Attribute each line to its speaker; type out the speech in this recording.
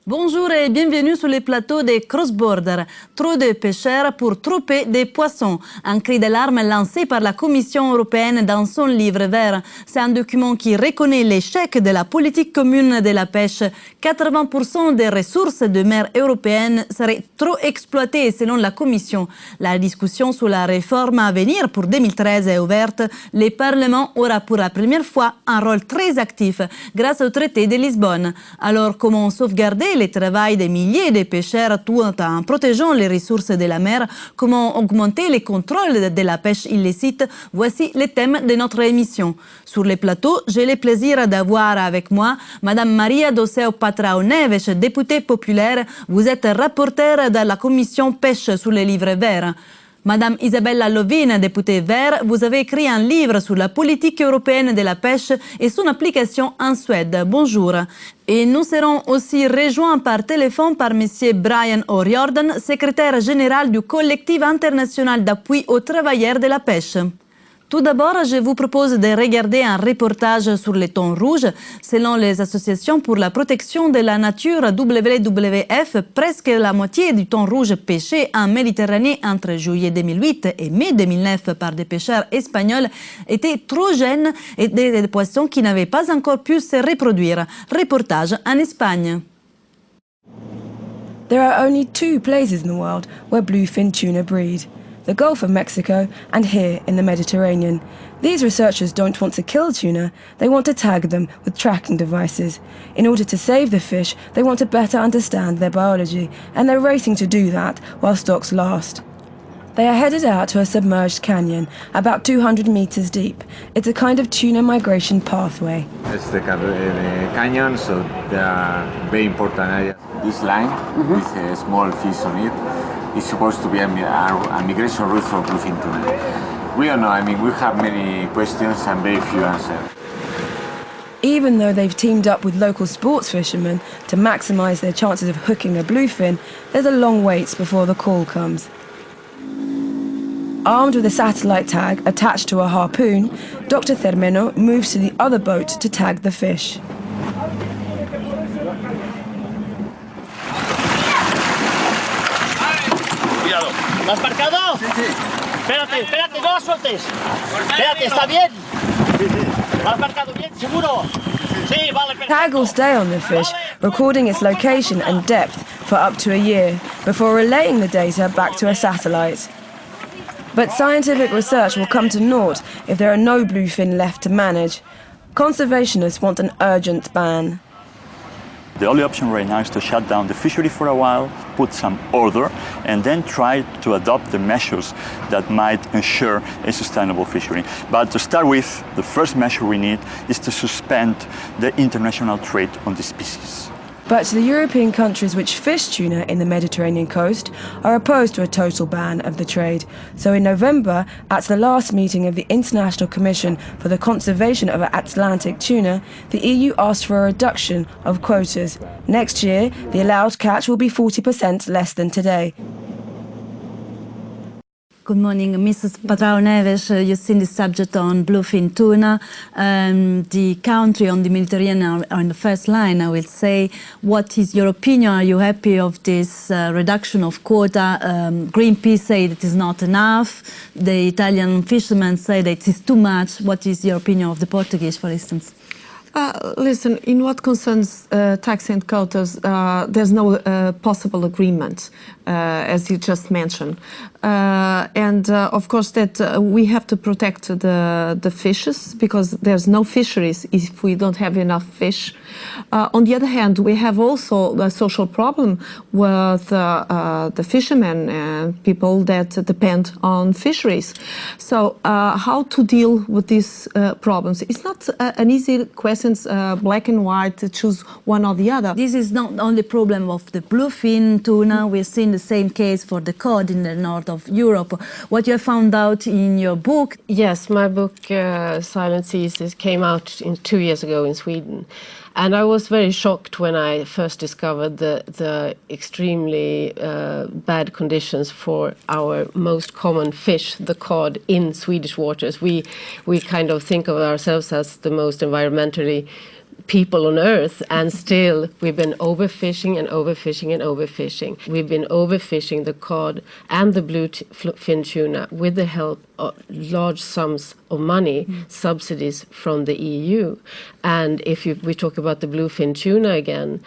Speaker 1: Bonjour et bienvenue sur les plateaux des cross-border. Trop de pêcheurs pour trop peu de poissons. Un cri d'alarme lancé par la Commission européenne dans son livre vert. C'est un document qui reconnaît l'échec de la politique commune de la pêche. 80% des ressources de mer européennes seraient trop exploitées selon la Commission. La discussion sur la réforme à venir pour 2013 est ouverte. Le Parlement aura pour la première fois un rôle très actif grâce au traité de Lisbonne. Alors comment sauvegarder le travail des milliers de pêcheurs tout en protégeant les ressources de la mer? Comment augmenter les contrôles de la pêche illicite? Voici les thèmes de notre émission. Sur le plateau, j'ai le plaisir d'avoir avec moi Madame Maria Patrão Neves, députée populaire. Vous êtes rapporteure dans la commission pêche sur le livre vert. Madame Isabella Lovin, députée vert, vous avez écrit un livre sur la politique européenne de la pêche et son application en Suède. Bonjour. Et nous serons aussi rejoints par téléphone par Monsieur Brian O'Riordan, secrétaire général du collectif international d'appui aux travailleurs de la pêche. Tout d'abord, je vous propose de regarder un reportage sur le thon rouge. Selon les associations pour la protection de la nature WWF, presque la moitié du thon rouge pêché en Méditerranée entre juillet 2008 et mai 2009 par des pêcheurs espagnols était trop jeune et des poissons qui n'avaient pas encore pu se reproduire. Reportage en Espagne.
Speaker 2: There are only two places in the world where bluefin tuna breed. The Gulf of Mexico and here in the Mediterranean. These researchers don't want to kill tuna, they want to tag them with tracking devices. In order to save the fish, they want to better understand their biology, and they're racing to do that while stocks last. They are headed out to a submerged canyon, about 200 meters deep. It's a kind of tuna migration pathway.
Speaker 3: It's the canyon, so there are very important areas. This line with a small fish on it is supposed to be a migration route for bluefin tuna. We don't know, I mean, we have many questions and very few answers.
Speaker 2: Even though they've teamed up with local sports fishermen to maximise their chances of hooking a bluefin, there's a long wait before the call comes. Armed with a satellite tag attached to a harpoon, Dr. Termeno moves to the other boat to tag the fish.
Speaker 4: ¿Lo has marcado? Sí, sí. Espérate, no la sueltes. Espérate, ¿está bien? Sí, sí. ¿Lo has marcado bien, seguro? Sí, vale.
Speaker 2: Tag will stay on the fish, recording its location and depth for up to a year, before relaying the data back to a satellite. But scientific research will come to naught if there are no bluefin left to manage. Conservationists want an urgent ban.
Speaker 5: The only option right now is to shut down the fishery for a while, put some order, and then try to adopt the measures that might ensure a sustainable fishery. But to start with, the first measure we need is to suspend the international trade on the species.
Speaker 2: But the European countries which fish tuna in the Mediterranean coast are opposed to a total ban of the trade. So in November, at the last meeting of the International Commission for the Conservation of Atlantic Tuna, the EU asked for a reduction of quotas. Next year, the allowed catch will be 40% less than today.
Speaker 1: Good morning, Mrs. Patrão Neves. You've seen the subject on bluefin tuna. The country on the Mediterranean are on the first line. I will say, what is your opinion? Are you happy of this reduction of quota? Greenpeace say that it is not enough. The Italian fishermen say that it is too much. What is your opinion of the Portuguese, for instance?
Speaker 6: Listen, in what concerns tax and quotas, there's no possible agreement, as you just mentioned. Of course that we have to protect the fishes, because there's no fisheries if we don't have enough fish. On the other hand, we have also a social problem with the fishermen and people that depend on fisheries. So how to deal with these problems? It's not an easy question, black and white, to choose one or the other.
Speaker 1: This is not only problem of the bluefin tuna. We've seen the same case for the cod in the north of Europe. What you have found out in your book?
Speaker 7: Yes, my book Silent Seas came out 2 years ago in Sweden. And I was very shocked when I first discovered the extremely bad conditions for our most common fish, the cod, in Swedish waters. We kind of think of ourselves as the most environmentally people on earth, and still we've been overfishing and overfishing and overfishing. We've been overfishing the cod and the bluefin tuna with the help of large sums of money, subsidies from the EU. And if we talk about the bluefin tuna again,